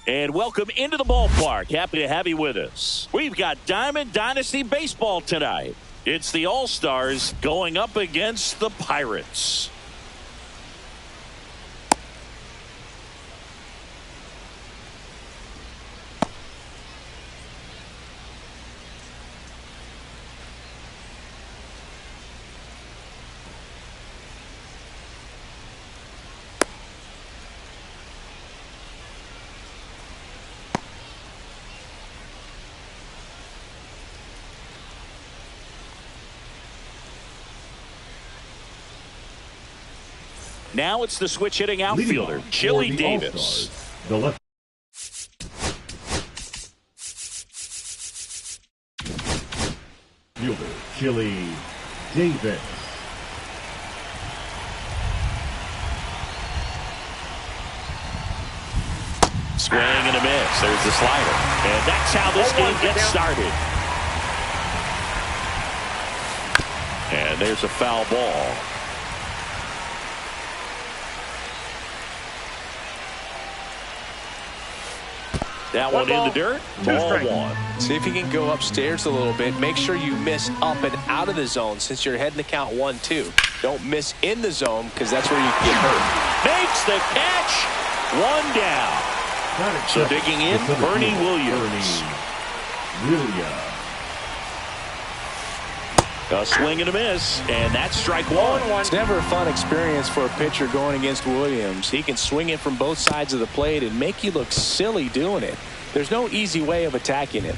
And welcome into the ballpark. Happy to have you with us. We've got Diamond Dynasty Baseball tonight. It's the All-Stars going up against the Pirates. Now it's the switch hitting outfielder, Chili Davis. The left. Fielder, Chili Davis. Swing and a miss. There's the slider. And that's how this game gets started. And there's a foul ball. That one in the dirt. Ball one. See if you can go upstairs a little bit. Make sure you miss up and out of the zone since you're heading to count 1-2. Don't miss in the zone because that's where you can get hurt. Makes the catch. One down. So digging in, Bernie Williams. A swing and a miss, and that's strike one. It's never a fun experience for a pitcher going against Williams. He can swing it from both sides of the plate and make you look silly doing it. There's no easy way of attacking it.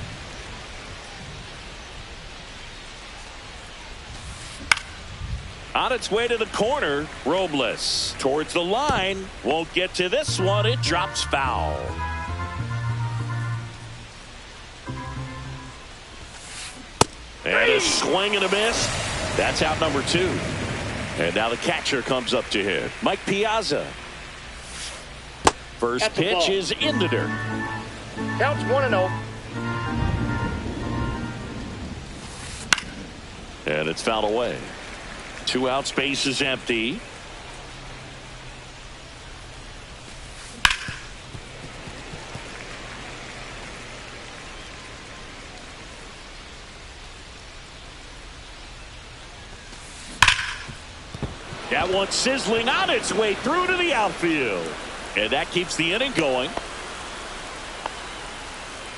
On its way to the corner, Robles towards the line. Won't get to this one. It drops foul. And a swing and a miss. That's out number 2. And now the catcher comes up to him. Mike Piazza. First pitch is in the dirt. Counts 1-0. And it's fouled away. 2 outs, base is empty. That one sizzling on its way through to the outfield. And that keeps the inning going.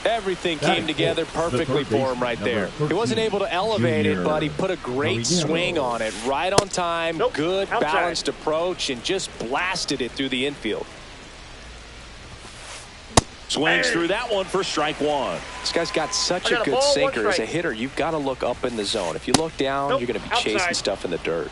Everything came together perfectly for him right there. He wasn't able to elevate it, but he put a great swing on it. Right on time, good balanced approach, and just blasted it through the infield. Swings through that one for strike one. This guy's got such a good sinker. As a hitter, you've got to look up in the zone. If you look down, you're going to be chasing stuff in the dirt.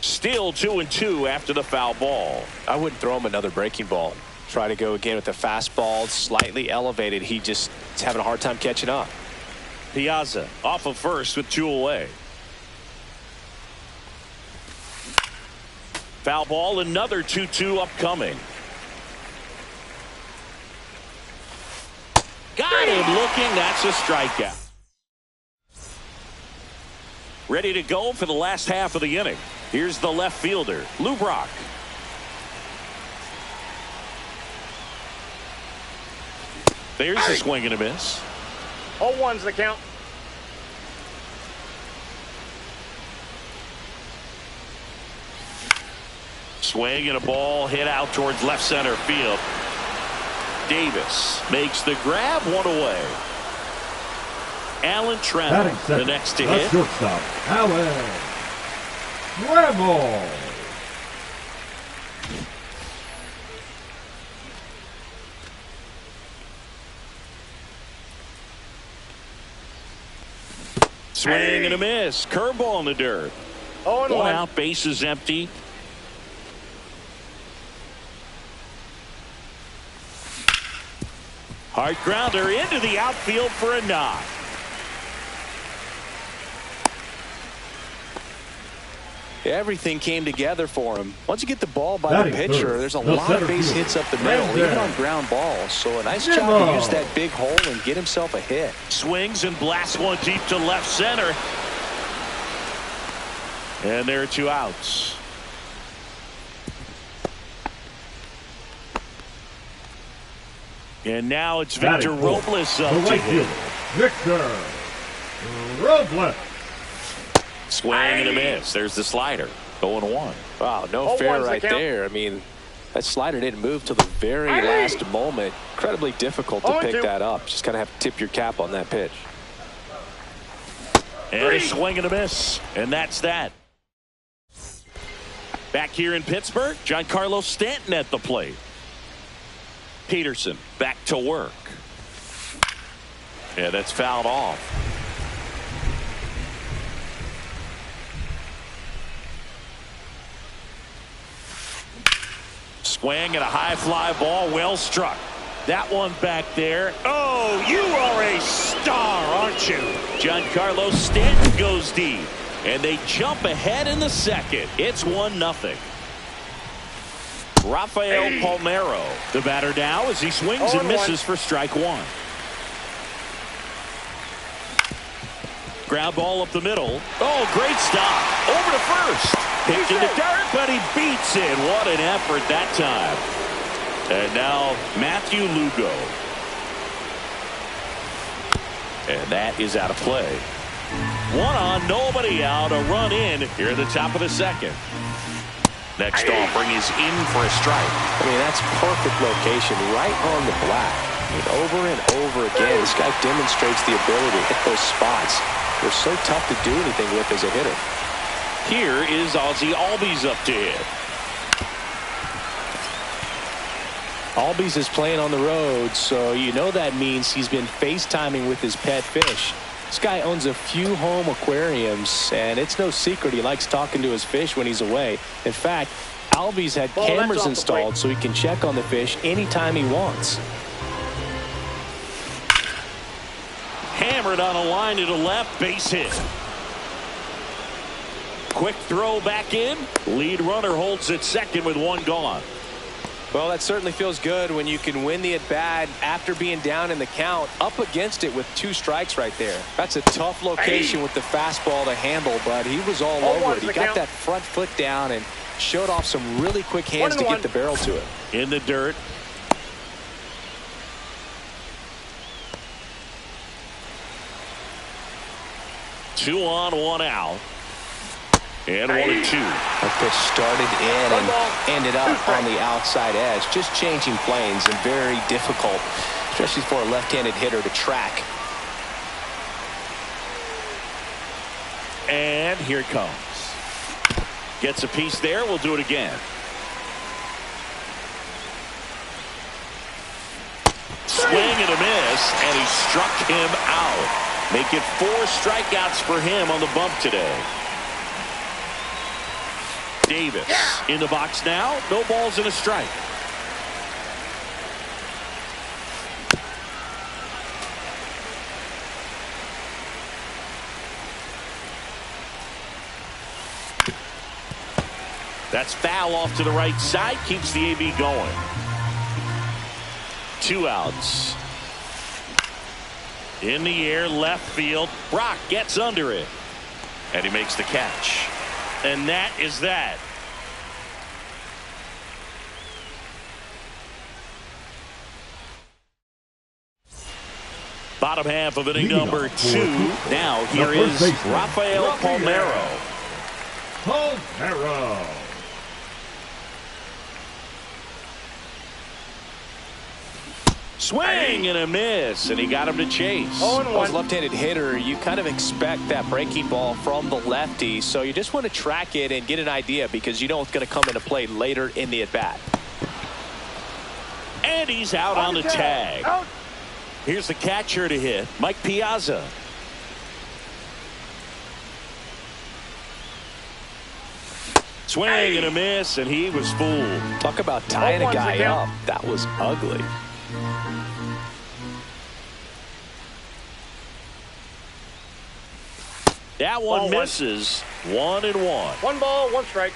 Still 2-2 after the foul ball. I wouldn't throw him another breaking ball. Try to go again with the fastball, slightly elevated. He just is having a hard time catching up. Piazza off of first with 2 away. Foul ball, another 2-2 upcoming. Got him looking. That's a strikeout. Ready to go for the last half of the inning. Here's the left fielder, Lou Brock. There's the swing and a miss. 0-1's the count. Swing and a ball hit out towards left center field. Davis makes the grab, 1 away. Alan Trammell, the next to hit. Shortstop, Alan Trammell. Swing and a miss. Curveball in the dirt. 0-1. 1 out, base is empty. Hard grounder into the outfield for a knock. Everything came together for him. Once you get the ball by the pitcher, there's a lot of base hits up the middle, even on ground balls. So a nice job to use that big hole and get himself a hit. Swings and blasts one deep to left center. And there are 2 outs. And now it's Victor Robles up to hit. Victor Robles. Swing and a miss. There's the slider. 0-1. Wow, no fair right there. I mean, that slider didn't move till the very last moment. Incredibly difficult to pick that up. Just kind of have to tip your cap on that pitch. And a swing and a miss. And that's that. Back here in Pittsburgh, Giancarlo Stanton at the plate. Peterson back to work. Yeah, that's fouled off. Swing and a high fly ball, well struck. That one back there. Oh, you are a star, aren't you? Giancarlo Stanton goes deep, and they jump ahead in the second. It's 1-0. Rafael Palmeiro, the batter now as he swings and misses for strike 1. Ground ball up the middle. Oh, great stop. Over to first. Picked in the dirt, but he beats it. What an effort that time. And now Matthew Lugo. And that is out of play. 1 on, nobody out. A run in here at the top of the second. Next offering is in for a strike. I mean, that's perfect location, right on the black. I mean, over and over again, this guy demonstrates the ability to hit those spots. They're so tough to do anything with as a hitter. Here is Ozzie Albies up to hit. Albies is playing on the road, so you know that means he's been FaceTiming with his pet fish. This guy owns a few home aquariums, and it's no secret he likes talking to his fish when he's away. In fact, Albies had cameras installed so he can check on the fish anytime he wants. Hammered on a line to the left, base hit. Quick throw back in. Lead runner holds at second with 1 gone. Well, that certainly feels good when you can win the at-bat after being down in the count, up against it with 2 strikes right there. That's a tough location with the fastball to handle, but he was all over it. He got that front foot down and showed off some really quick hands to get the barrel to it. In the dirt. Two on, 1 out. And 1-2. That pitch started in and ended up on the outside edge. Just changing planes and very difficult, especially for a left-handed hitter to track. And here it comes. Gets a piece there. We'll do it again. Swing and a miss, and he struck him out. Make it 4 strikeouts for him on the bump today. Davis in the box now. No balls and a strike. That's foul off to the right side. Keeps the AB going. 2 outs. In the air, left field. Brock gets under it. And he makes the catch. And that is that. Bottom half of inning number 2. Now here is Rafael Palmeiro. Palmeiro. Swing and a miss, and he got him to chase. As a left-handed hitter, you kind of expect that breaking ball from the lefty, so you just want to track it and get an idea because you know it's going to come into play later in the at-bat. And he's out on the tag. Here's the catcher to hit, Mike Piazza. Swing and a miss, and he was fooled. Talk about tying a guy up. That was ugly. That one misses, 1-1. 1 ball, 1 strike.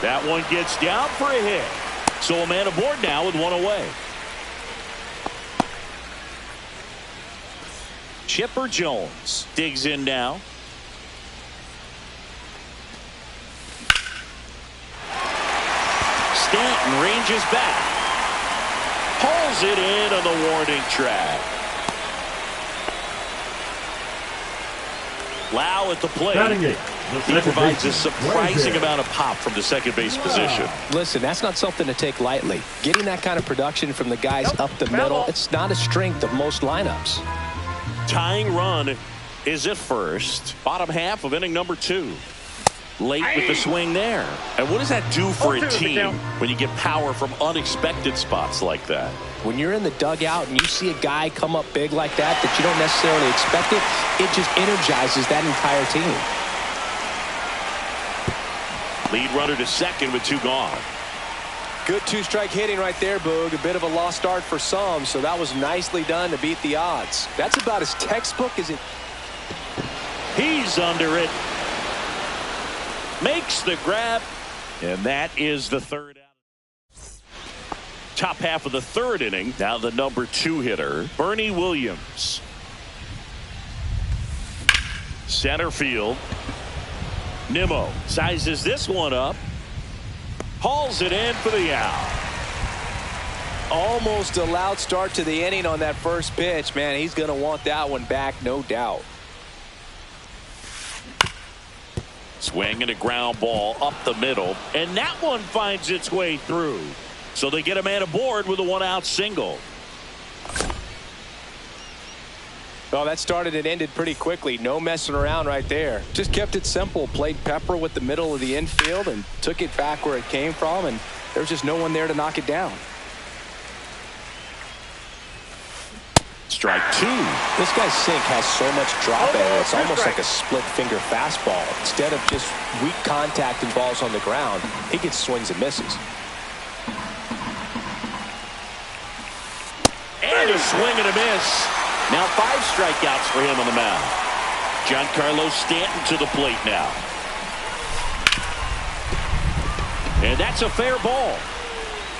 That one gets down for a hit. So a man aboard now with 1 away. Chipper Jones digs in now. Stanton ranges back. Pulls it in on the warning track. Lau at the plate. He provides a surprising amount of pop from the second base position. Listen, that's not something to take lightly. Getting that kind of production from the guys up the middle, it's not a strength of most lineups. Tying run is at first. Bottom half of inning number 2. Late with the swing there. And what does that do for a team when you get power from unexpected spots like that? When you're in the dugout and you see a guy come up big like that you don't necessarily expect it just energizes that entire team. Lead runner to second with 2 gone. Good 2-strike hitting right there, Boog. A bit of a lost start for some, so that was nicely done to beat the odds. That's about as textbook as it. He's under it. Makes the grab, and that is the 3rd out. Top half of the 3rd inning. Now the number 2 hitter, Bernie Williams. Center field. Nimmo sizes this one up. Hauls it in for the out. Almost a loud start to the inning on that first pitch. Man, he's going to want that one back, no doubt. Swing and a ground ball up the middle, and that one finds its way through. So they get a man aboard with a 1-out single. Well, that started and ended pretty quickly. No messing around right there. Just kept it simple. Played pepper with the middle of the infield and took it back where it came from, and there's just no one there to knock it down. Strike 2. This guy's sink has so much drop in it. It's almost like a split finger fastball. Instead of just weak contact and balls on the ground, he gets swings and misses. And a swing and a miss. Now 5 strikeouts for him on the mound. Giancarlo Stanton to the plate now. And that's a fair ball.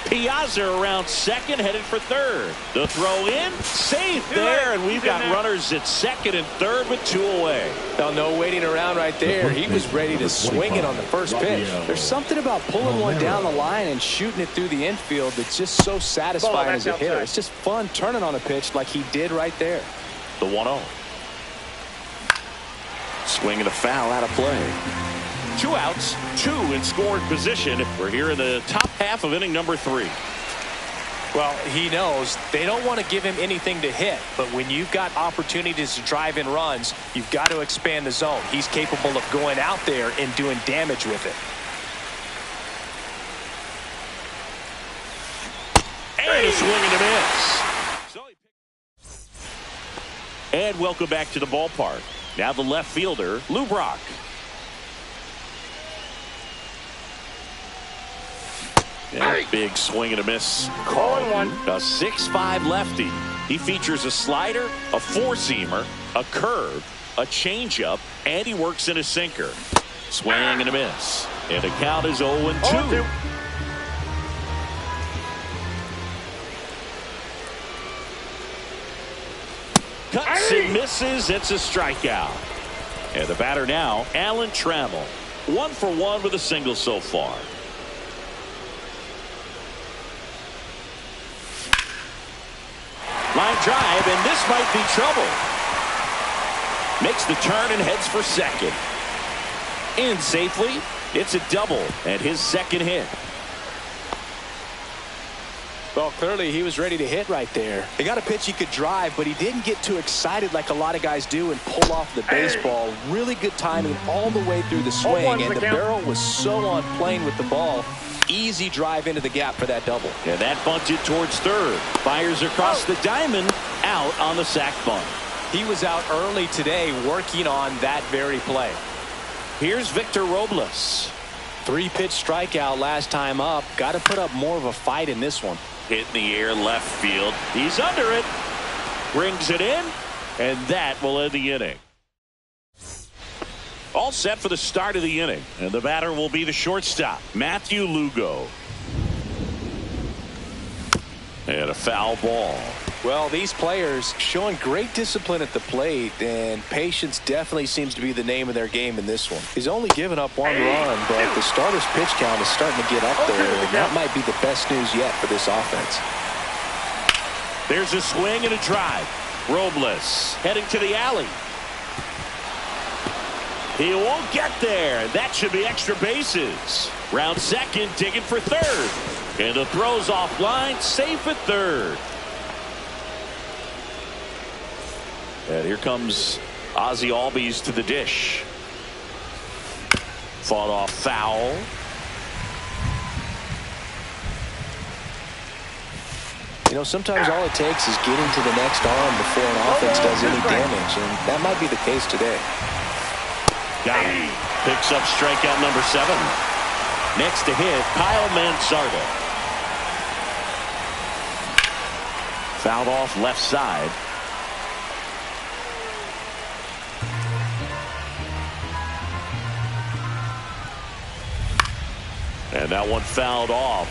Piazza around second, headed for third. The throw in, safe there, and we've got runners at second and third with 2 away. Well, no waiting around right there. He was ready to swing it on the first pitch. There's something about pulling one down the line and shooting it through the infield that's just so satisfying as a hitter. It's just fun turning on a pitch like he did right there. The 1-0. Swing and a foul out of play. 2 outs, 2 in scoring position. We're here in the top half of inning number 3. Well, he knows they don't want to give him anything to hit, but when you've got opportunities to drive in runs, you've got to expand the zone. He's capable of going out there and doing damage with it. And a swing and a miss. And welcome back to the ballpark. Now the left fielder, Lou Brock. And a big swing and a miss. Carlton, a 6'5" lefty. He features a slider, a 4-seamer, a curve, a changeup, and he works in a sinker. Swing and a miss. And the count is 0-2. Cuts and misses. It's a strikeout. And the batter now, Alan Trammell. 1 for 1 with a single so far. Line drive, and this might be trouble. Makes the turn and heads for second. In safely. It's a double and his second hit. Well, clearly he was ready to hit right there. He got a pitch he could drive, but he didn't get too excited like a lot of guys do and pull off the baseball. Really good timing all the way through the swing, and the barrel was so on plane with the ball. Easy drive into the gap for that double. And that bunted towards third. Fires across the diamond, out on the sac bunt. He was out early today working on that very play. Here's Victor Robles. 3-pitch strikeout last time up. Got to put up more of a fight in this one. Hit in the air left field. He's under it. Brings it in. And that will end the inning. All set for the start of the inning. And the batter will be the shortstop, Matthew Lugo. And a foul ball. Well, these players showing great discipline at the plate, and patience definitely seems to be the name of their game in this one. He's only given up one run, but the starter's pitch count is starting to get up there, and that might be the best news yet for this offense. There's a swing and a drive. Robles heading to the alley. He won't get there. That should be extra bases. Round second, digging for third. And the throw's offline, safe at third. And here comes Ozzie Albies to the dish. Fought off foul. You know, sometimes all it takes is getting to the next arm before an offense does any damage, and that might be the case today. Got him. Picks up strikeout number 7. Next to hit, Kyle Mansardo. Fouled off left side. And that one fouled off.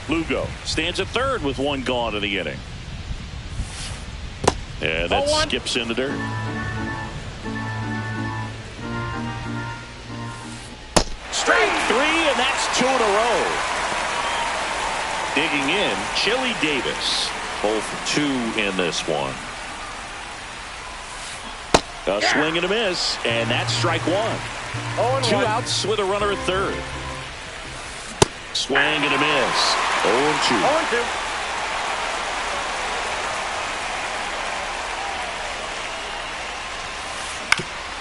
Lugo stands at third with one gone in the inning. And that skips into dirt. Strike 3, and that's 2 in a row. Digging in, Chili Davis. Both 2 in this one. A swing and a miss, and that's strike 1. 2 outs with a runner at third. Swing and a miss. 0-2. 0-2.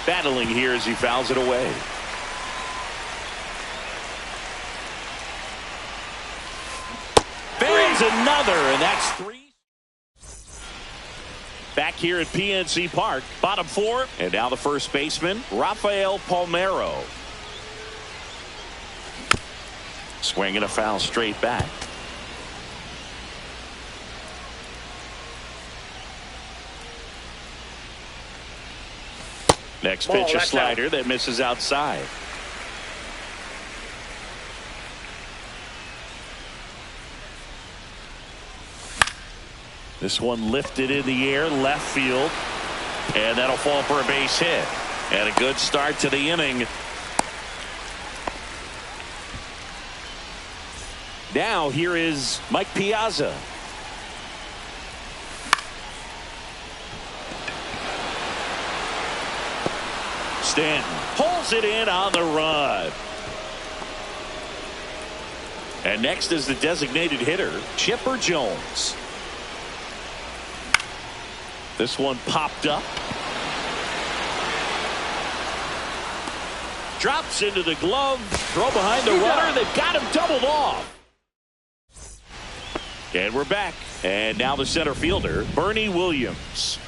Battling here as he fouls it away. There's another, and that's 3. Back here at PNC Park, bottom 4, and now the first baseman, Rafael Palmeiro. Swinging a foul straight back. Next pitch, a slider that misses outside. This one lifted in the air, left field, and that'll fall for a base hit. And a good start to the inning. Now here is Mike Piazza. Stanton pulls it in on the run. And next is the designated hitter, Chipper Jones. This one popped up. Drops into the glove. Throw behind the runner. They've got him doubled off. And we're back. And now the center fielder, Bernie Williams.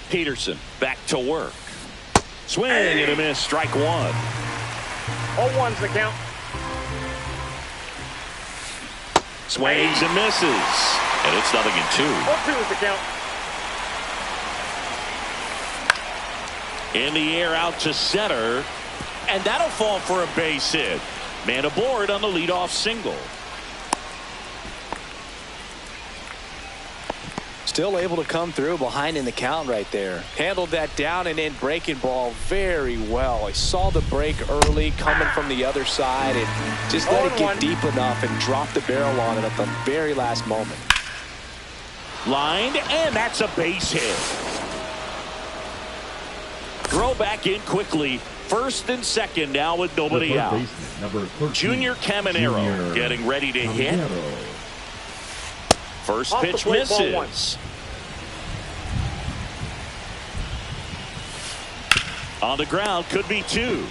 Peterson back to work. Swing and a miss. Strike 1. 0-1's the count. Swings and misses. And it's 0-2. 0-2 is the count. In the air out to center. And that'll fall for a base hit. Man aboard on the leadoff single. Still able to come through behind in the count right there. Handled that down and in breaking ball very well. He saw the break early coming from the other side and just let it get deep enough and drop the barrel on it at the very last moment. Lined, and that's a base hit. Throw back in quickly. First and second now with nobody out. Junior Caminero getting ready to hit. First pitch misses. On the ground, could be 2.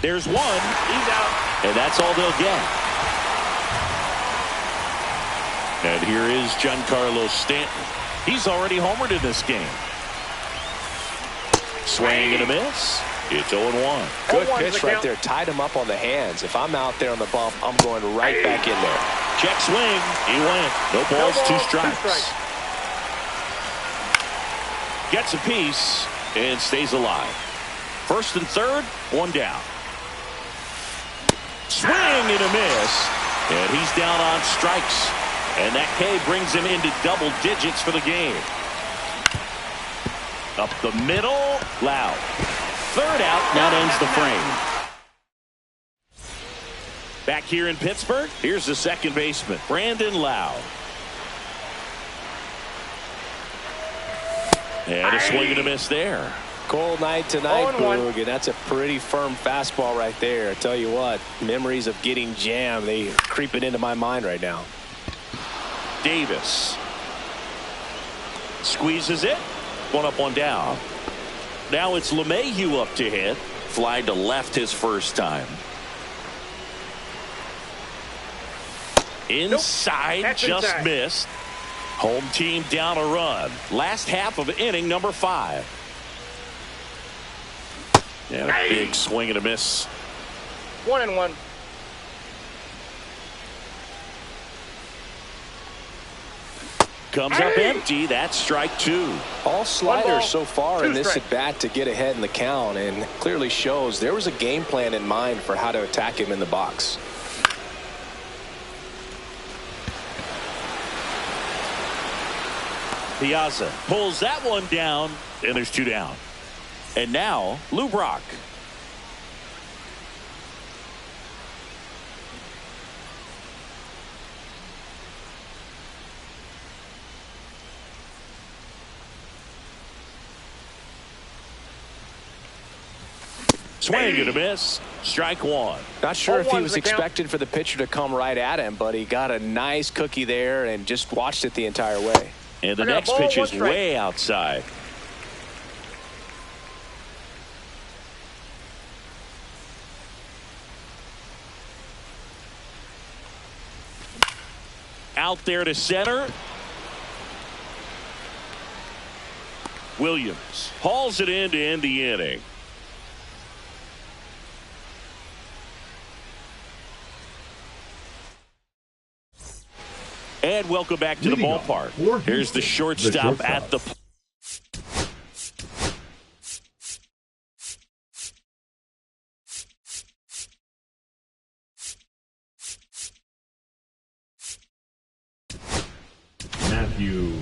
There's 1. He's out. And that's all they'll get. And here is Giancarlo Stanton. He's already homered in this game. Swing and a miss. It's 0-1. Good pitch right there. Tied him up on the hands. If I'm out there on the bump, I'm going right back in there. Check swing. He went. No balls, 2 strikes. Gets a piece and stays alive. First and third, 1 down. Swing and a miss. And he's down on strikes. And that K brings him into double digits for the game. Up the middle, Loud. Third out, that ends the frame. Back here in Pittsburgh, here's the second baseman, Brandon Loud. And a swing and a miss there. Cold night tonight, Boog, and that's a pretty firm fastball right there. I tell you what, memories of getting jammed, they are creeping into my mind right now. Davis squeezes it. 1 up, 1 down. Now it's LeMahieu up to hit. Fly to left his first time. Inside, nope. Just inside. Missed. Home team down a run. Last half of inning number 5. And a big swing and a miss. 1-1. Comes up empty. That's strike 2. All sliders so far in this at bat to get ahead in the count, and clearly shows there was a game plan in mind for how to attack him in the box. Piazza pulls that one down, and there's 2 down. And now Lou Brock. Swing and a miss. Strike 1. Not sure if he was expected for the pitcher to come right at him, but he got a nice cookie there and just watched it the entire way. And the next pitch is way outside. Out there to center. Williams hauls it in to end the inning. And welcome back to the ballpark. Here's the shortstop at the Matthew.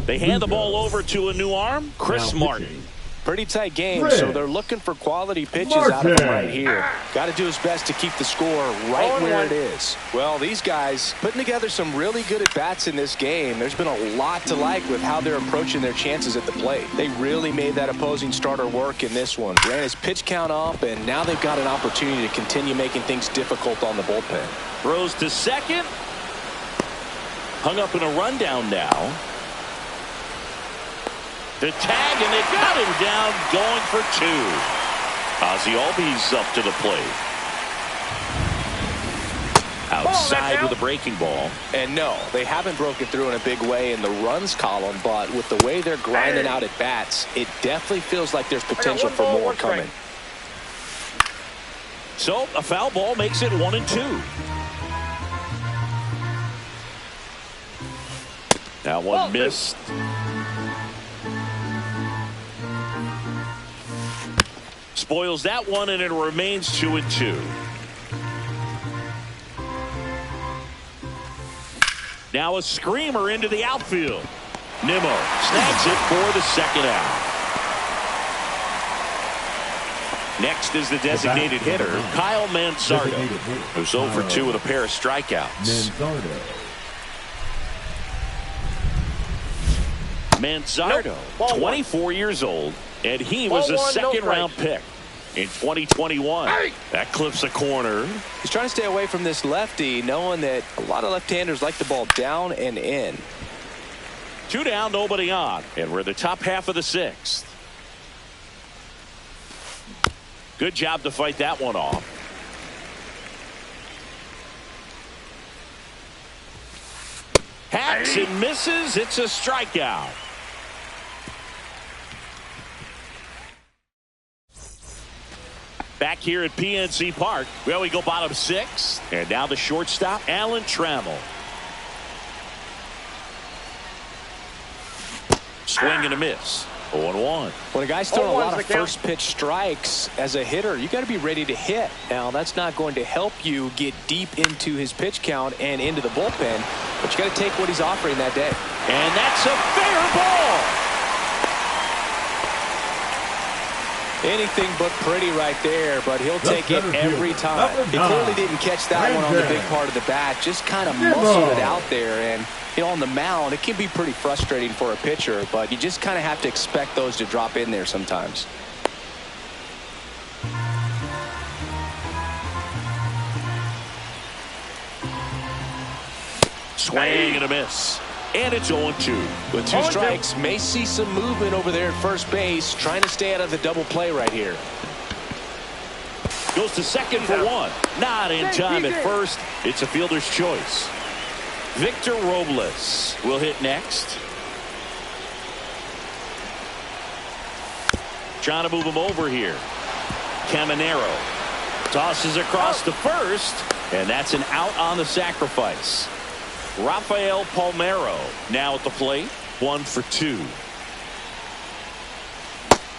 They hand the ball over to a new arm, Chris Martin. Pretty tight game, so they're looking for quality pitches out of him right here. Got to do his best to keep the score right where it is. Well, these guys putting together some really good at-bats in this game. There's been a lot to like with how they're approaching their chances at the plate. They really made that opposing starter work in this one. Ran his pitch count up, and now they've got an opportunity to continue making things difficult on the bullpen. Throws to second. Hung up in a rundown now. The tag, and they got him down, going for 2. Ozzie Albies up to the plate. Outside with a breaking ball. And no, they haven't broken through in a big way in the runs column, but with the way they're grinding out at bats, it definitely feels like there's potential for more coming. So a foul ball makes it 1-2. That one missed. Spoils that one, and it remains 2-2. Now a screamer into the outfield. Nimmo snags it for the second out. Next is the designated hitter, Kyle Manzardo, who's 0 for 2 with a pair of strikeouts. Manzardo, 24 years old, and he was a second-round pick in 2021. That clips a corner. He's trying to stay away from this lefty, knowing that a lot of left-handers like the ball down and in. 2 down, nobody on, and we're the top half of the 6th. Good job to fight that one off. Hacks and misses. It's a strikeout. back here at PNC Park. Well, we go bottom 6. And now the shortstop, Alan Trammell. Swing and a miss. 0-1. When a guy's throwing a lot of first pitch strikes as a hitter, you got to be ready to hit. Now, that's not going to help you get deep into his pitch count and into the bullpen, but you got to take what he's offering that day. And that's a fair ball. Anything but pretty right there, but he'll take it every time. He clearly didn't catch that one on the big part of the bat, just kind of muscled it out there. And, you know, on the mound, it can be pretty frustrating for a pitcher, but you just kind of have to expect those to drop in there sometimes. Swing and a miss. And it's 0-2. With 2 strikes, may see some movement over there at first base, trying to stay out of the double play right here. Goes to second for 1. Not in time at first. It's a fielder's choice. Victor Robles will hit next. Trying to move him over here. Caminero tosses across to first, and that's an out on the sacrifice. Rafael Palmeiro now at the plate. 1 for 2.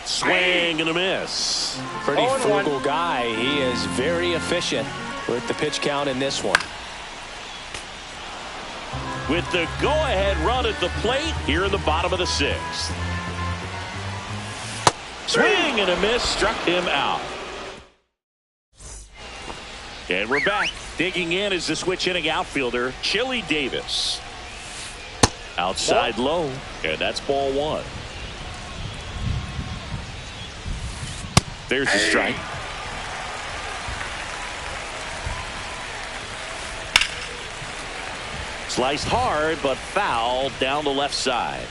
Swing and a miss. Pretty frugal guy. He is very efficient with the pitch count in this one. With the go-ahead run at the plate here in the bottom of the 6th. Swing and a miss, struck him out. And we're back. Digging in is the switch inning outfielder, Chili Davis. Outside low, and that's ball 1. There's the strike. Sliced hard, but foul down the left side.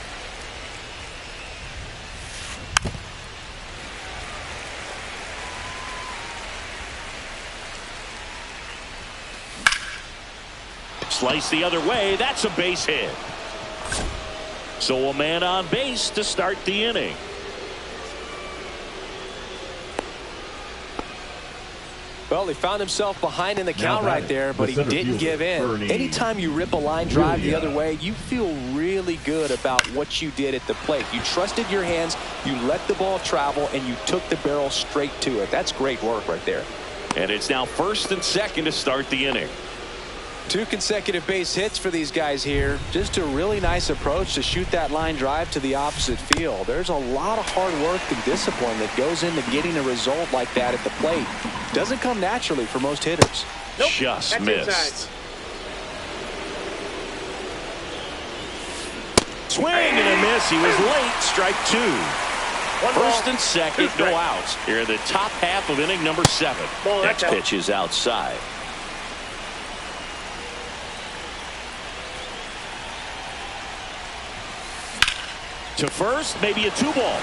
Slice the other way. That's a base hit. So a man on base to start the inning. Well, he found himself behind in the count right there, but he didn't give in. Anytime you rip a line drive the other way, you feel really good about what you did at the plate. You trusted your hands, you let the ball travel, and you took the barrel straight to it. That's great work right there. And it's now first and second to start the inning. 2 consecutive base hits for these guys here. Just a really nice approach to shoot that line drive to the opposite field. There's a lot of hard work and discipline that goes into getting a result like that at the plate. Doesn't come naturally for most hitters. Nope, just missed. Inside. Swing and a miss. He was late. Strike 2. First and second, no outs. Here in the top half of inning number 7. Next pitch is outside. To first, maybe a 2-ball.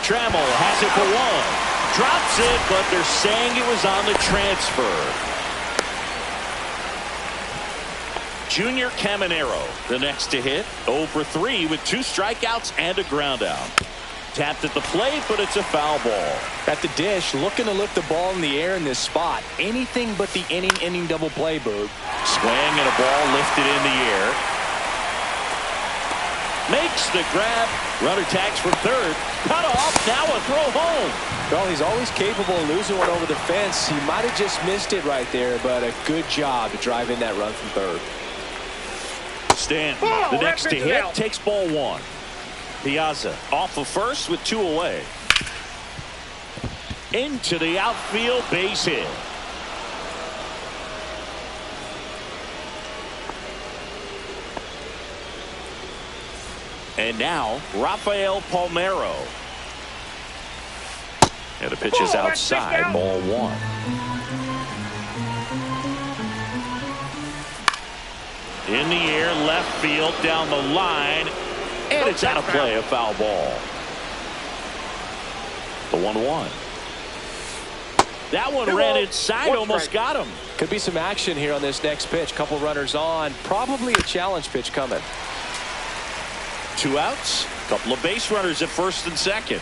Trammell has it for 1. Drops it, but they're saying it was on the transfer. Junior Caminero, the next to hit. 0 for 3 with 2 strikeouts and a ground out. Tapped at the plate, but it's a foul ball. At the dish, looking to lift the ball in the air in this spot. Anything but the inning double play, Boog. Swing and a ball lifted in the air. Makes the grab. Runner tags from third. Cut off. Now a throw home. Well, he's always capable of losing one over the fence. He might have just missed it right there, but a good job to drive in that run from third. Stanton, the next to hit, takes ball 1. Piazza off of first with 2 away. Into the outfield, base hit. And now, Rafael Palmeiro. And the pitch is outside, ball 1. In the air, left field, down the line. And it's out of play, a foul ball. The 1-1. That one ran inside, almost got him. Could be some action here on this next pitch. Couple runners on. Probably a challenge pitch coming. 2 outs. Couple of base runners at first and second.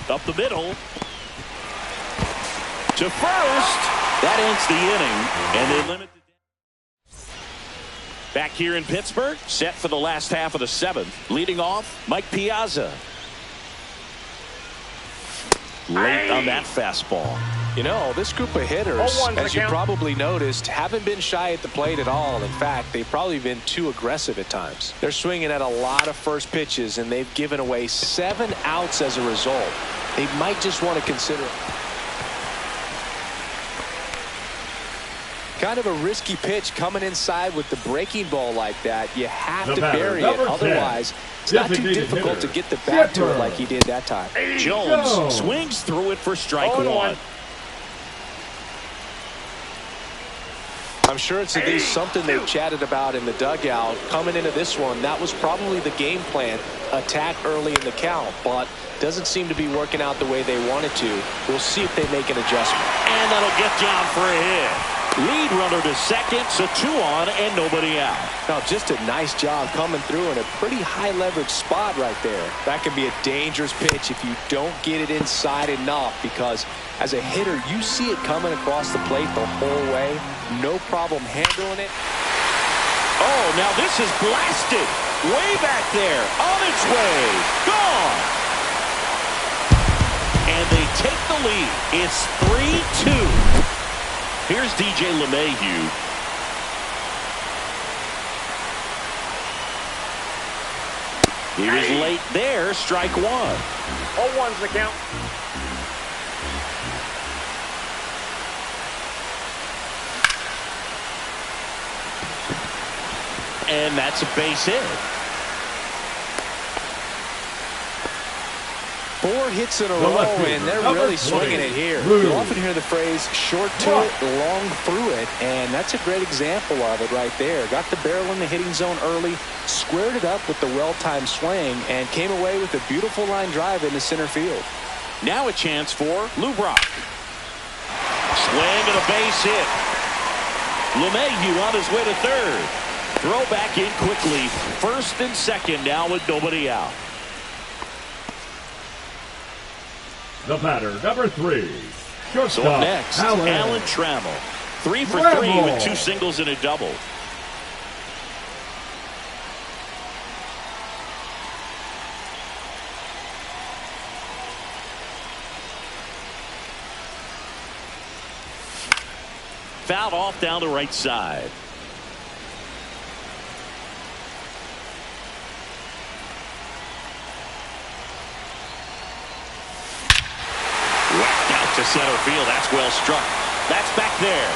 Up the middle. to first. That ends the inning, and they limit the. Back here in Pittsburgh, set for the last half of the seventh. Leading off, Mike Piazza. Late on that fastball. You know, this group of hitters, as you probably noticed, haven't been shy at the plate at all. In fact, they've probably been too aggressive at times. They're swinging at a lot of first pitches, and they've given away 7 outs as a result. They might just want to consider it. Kind of a risky pitch coming inside with the breaking ball like that. You have to bury it. Otherwise, it's not too difficult to get the bat to it like he did that time. Jones swings through it for strike one. I'm sure it's at least something they've chatted about in the dugout. Coming into this one, that was probably the game plan. Attack early in the count, but doesn't seem to be working out the way they wanted to. We'll see if they make an adjustment. And that'll get down for a hit. Lead runner to second, so 2 on and nobody out. Now, just a nice job coming through in a pretty high leverage spot right there. That can be a dangerous pitch if you don't get it inside enough, because as a hitter, you see it coming across the plate the whole way. No problem handling it. Oh, now this is blasted. Way back there. On its way. Gone. And they take the lead. It's 3-2. Here's DJ LeMahieu. He was late there. Strike one. 0-1's the count. And that's a base hit. 4 hits in a row, and they're really swinging it here. You often hear the phrase short to it, long through it, and that's a great example of it right there. Got the barrel in the hitting zone early, squared it up with the well-timed swing, and came away with a beautiful line drive into center field. Now a chance for Lou Brock. Swing and a base hit. LeMahieu on his way to third. Throw back in quickly. First and second now with nobody out. The batter, number 3. So up next, Alan Trammell. 3 for 3 with 2 singles and a double. Fouled off down the right side. Whacked out to center field. That's well struck. That's back there.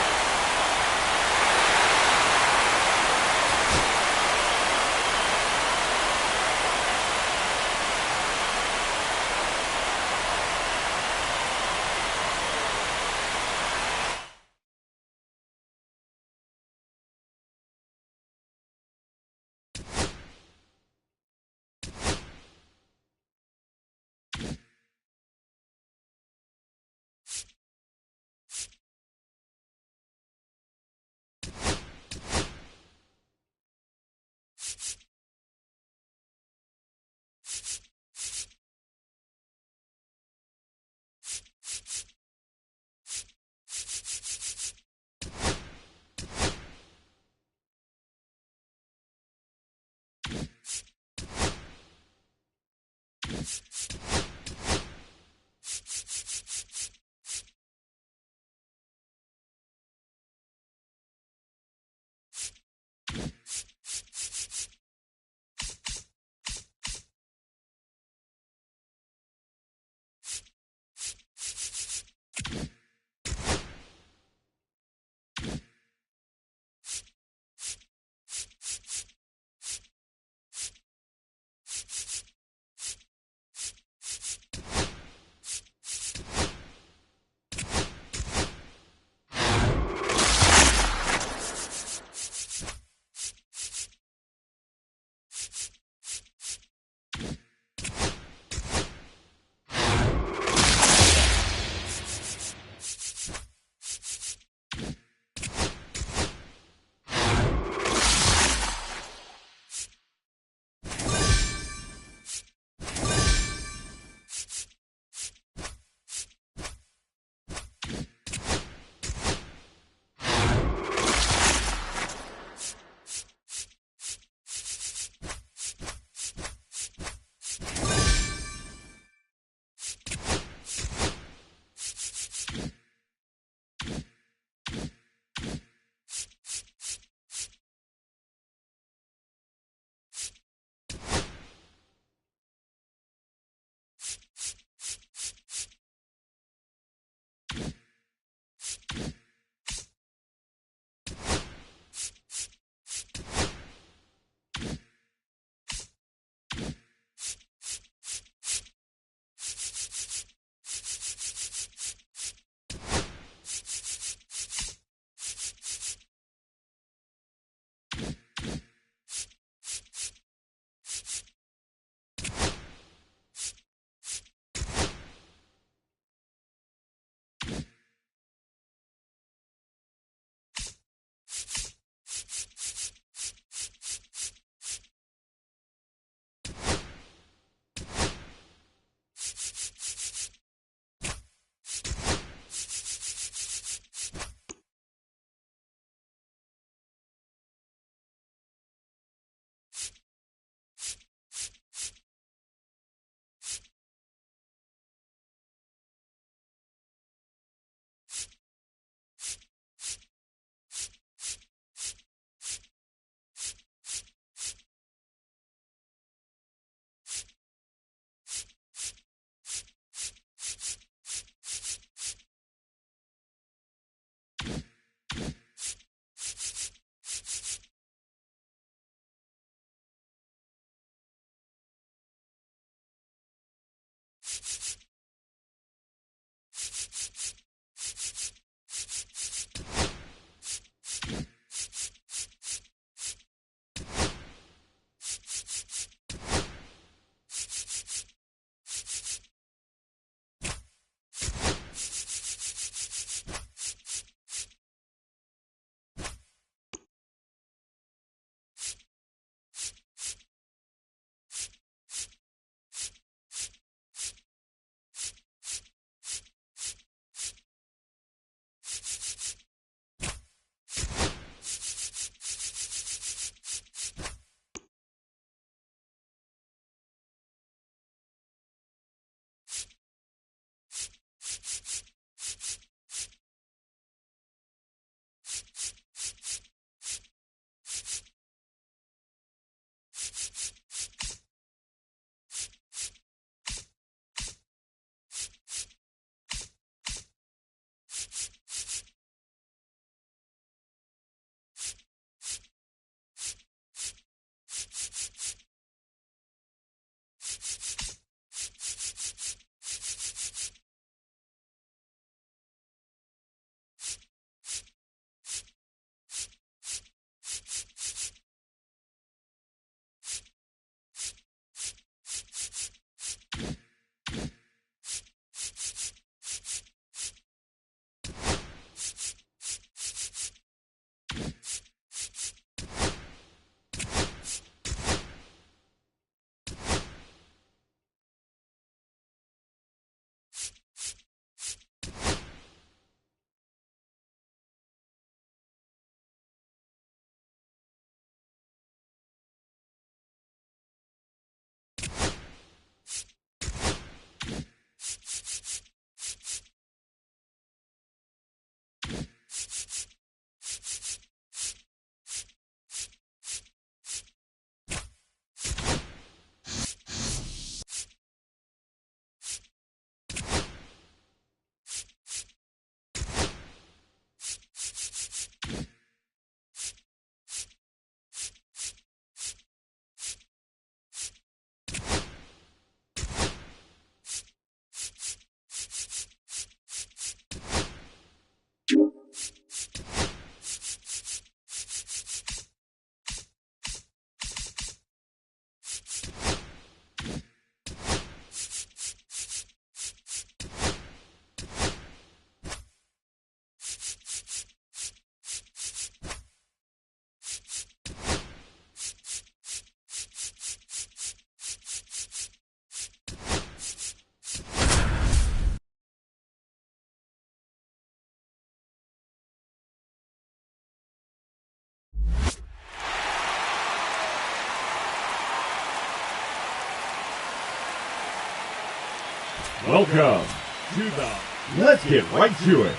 Welcome to the Let's Get Right to It.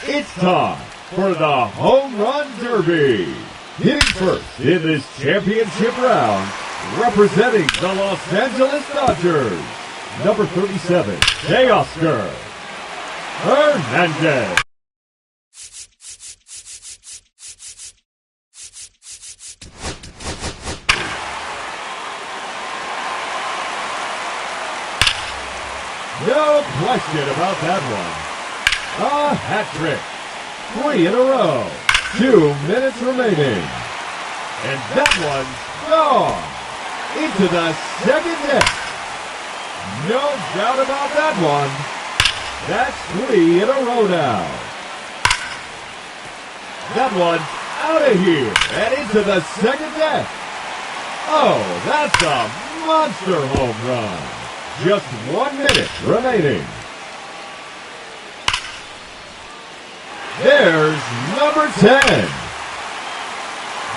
It's time for the Home Run Derby. Hitting first in this championship round, representing the Los Angeles Dodgers, number 37, Teoscar Hernandez. No question about that one. A hat trick. 3 in a row. 2 minutes remaining. And that one's gone. Into the second deck. No doubt about that one. That's 3 in a row now. That one's out of here and into the second deck. Oh, that's a monster home run. Just 1 minute remaining. There's number 10.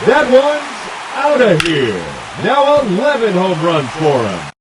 That one's out of here. Now 11 home runs for him.